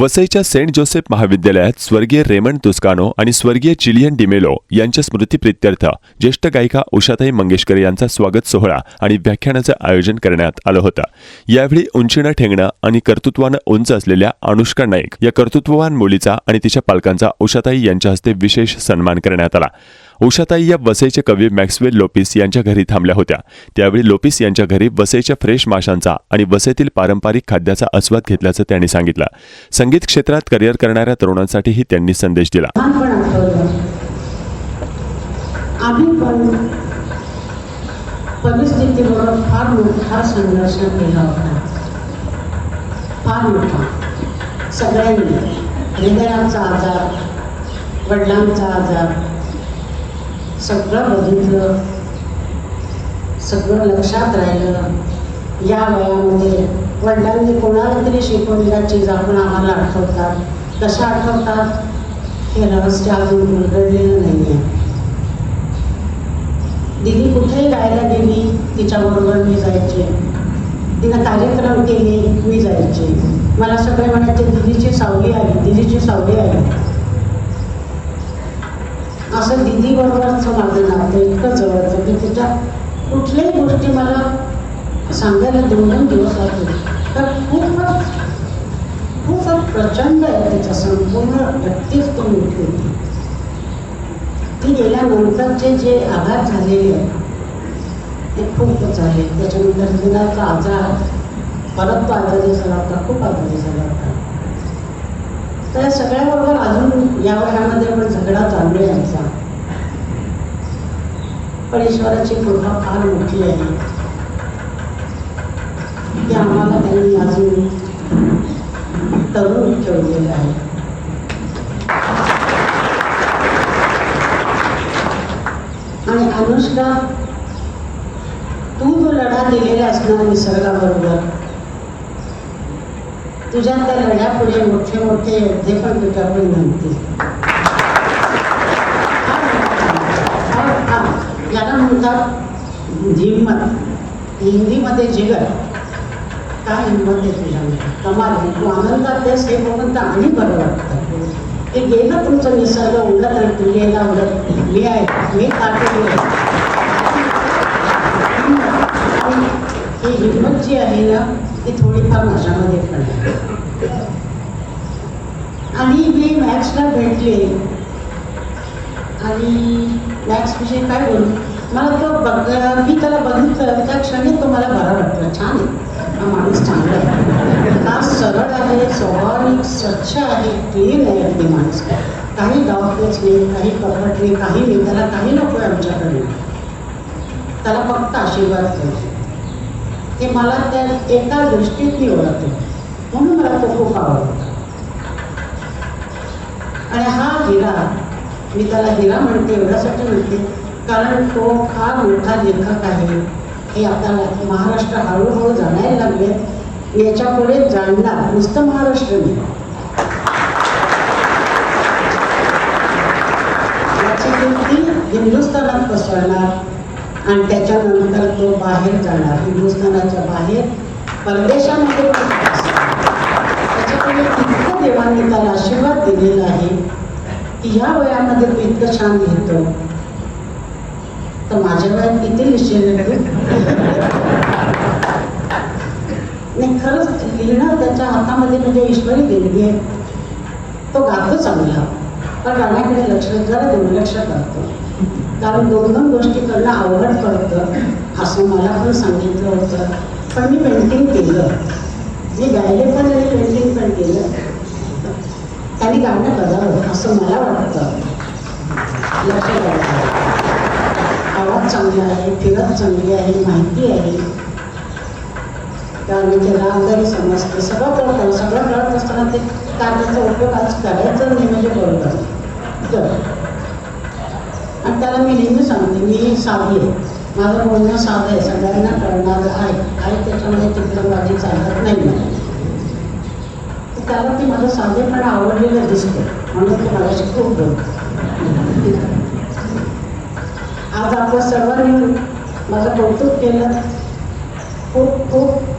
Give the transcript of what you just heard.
वसईच्या Saint Joseph महाविद्यालयात स्वर्गीय रेमंड तुस्कानो आणि स्वर्गीय चिलियन डिमेलो यांच्या स्मृतिप्रित्यर्थ ज्येष्ठ गायिका उषाताई मंगेशकर यांचा स्वागत सोहळा आणि व्याख्यानाचं आयोजन करण्यात आलं होतं. यावेळी उंचीनं ठेंगणं आणि कर्तृत्वानं उंच असलेल्या अनुष्का नाईक या कर्तृत्ववान मुलीचा आणि तिच्या पालकांचा उषाताई यांच्या हस्ते विशेष सन्मान करण्यात आला. उषाताई या वसईचे कवी मॅक्सवेल लोपिस यांच्या घरी थांबल्या होत्या. त्यावेळी लोपिस यांच्या घरी वसईच्या फ्रेश माशांचा आणि वसईतील पारंपरिक खाद्याचा आस्वाद घेतल्याचं त्यांनी सांगितलं. संगीत क्षेत्रात करिअर करणाऱ्या तरुणांसाठीही त्यांनी संदेश दिला. परिस्थितीबरोबर फार मोठा संघर्ष केला होता. फार मोठा. सगळ्यांनी हृदयाचा आजार, वडिलांचा आजार, सगळं बघितलं, सगळं लक्षात राहिलं. या वयामध्ये वडिलांनी कोणाला तरी शिकवलेल्या चीज आपण आम्हाला आठवतात. कशा आठवतात हे रहस्य अजून उलगडलेलं नाही आहे. दिदी कुठेही गायला गेली तिच्याबरोबर मी जायचे. तिनं कार्यक्रम केले मी जायचे. मला सगळे म्हणायचे दिदीची सावली आली, दिदीची सावली आली. असं दिदीबरोबरचं माझं नातं इतकं जवळचं की तिच्या कुठल्याही गोष्टी मला सांगायला 2-2 दिवस लागले. तर खूप प्रचंड आहे तिचं संपूर्ण व्यक्तित्व मोठी होती. ती गेल्यानंतरचे जे आघात झालेले आहेत ते खूपच झाले. त्याच्यानंतर हृदयाचा आजार, परत तो आजारी झाला होता, खूप आजारी झाला होता. तर या सगळ्याबरोबर अजून या वयामध्ये पण झगडा चालू आहे आमचा. पण ईश्वराची कृपा फार मोठी आहे की आम्हाला त्यांनी अजून तरुण ठेवलेलं आहे. आणि अनुष्का, तू जो लढा दिलेला असणार निसर्गाबरोबर, तुझ्या त्या लढ्यापुढे मोठे मोठे योद्धे पण तुझ्यापुढे म्हणतील. याला म्हणतात हिम्मत, हिंदीमध्ये जिगर. काय हिंमत आहे तुझ्यामध्ये, कमाल आहे. तू आनंदात आहेस हे बघून तर आणि बरं वाटतं. ते गेलं तुमचं निसर्ग उडत आणि तू गेला उडत. मी आहे, मी ताटे ही हिंमत जी आहे ना ती थोडीफार माझ्यामध्ये पण आहे. आणि मी मॅक्सला भेटले आणि मॅक्सविषयी काय बोलू, मला तो मी त्याला बघितलं त्या क्षणी तो मला बरा वाटलं. छान आहे हा माणूस, चांगला आहे, हा सरळ आहे, स्वाभाविक, स्वच्छ आहे, क्लीन आहे अगदी माणूस. काही डावपेच नाही, काही कपट नाही, काही नाही. त्याला काही नको आहे आमच्याकडे, त्याला फक्त आशीर्वाद पाहिजे. हे मला त्या एका दृष्टीत मी ओळखतो म्हणून मला तो खूप आवडतो. आणि हा हिरा, मी त्याला हिरा म्हणते एवढ्यासाठी म्हणते कारण तो फार मोठा लेखक आहे हे आता महाराष्ट्र हळूहळू जाणायला लागले. याच्या पुढे जाणणार नुसतं महाराष्ट्र नाही, याची कीर्ती हिंदुस्थानात पसरणार आणि त्याच्यानंतर तो बाहेर जाणार, हिंदुस्थानाच्या बाहेर, परदेशामध्ये. त्याच्यापुढे इतकं देवांनी त्याला आशीर्वाद दिलेला आहे की ह्या वयामध्ये तो इतकं छान लिहितो. तर माझ्या वयात किती लिहिशील नाही. खरंच लिहिणं त्याच्या हातामध्ये म्हणजे ईश्वरी देणगी आहे. तो गातो चांगला, पण गाण्याकडे लक्ष जरा दुर्लक्ष करतो. कारण 2-2 गोष्टी करणं अवघड पडतं असं मला पण सांगितलं होतं. पण मी पेंटिंग केलं, मी गायले पण आणि पेंटिंग पण केलं. त्यांनी गाणं करावं असं मला वाटतं. लक्ष द्यायचं, आवाज चांगला आहे, फिरत चांगली आहे, माहिती आहे, कारण ते रागदारी समजते, सगळं कळतं. सगळं कळत असताना ते त्याचा उपयोग आज करायचा नाही म्हणजे बरोबर तर. आणि त्याला मी नेहमी सांगते मी साधी आहे, माझं बोलणं साधं आहे, सगळ्यांना कळणारं आहे. त्याच्यामध्ये चित्रबाजी चालत नाही मला. त्याला ती माझं साधेपणा आवडलेलं दिसतं म्हणून ते माझ्याशी खूप बोलतो. आज आपण सर्वांनी माझं कौतुक केलं. खूप खूप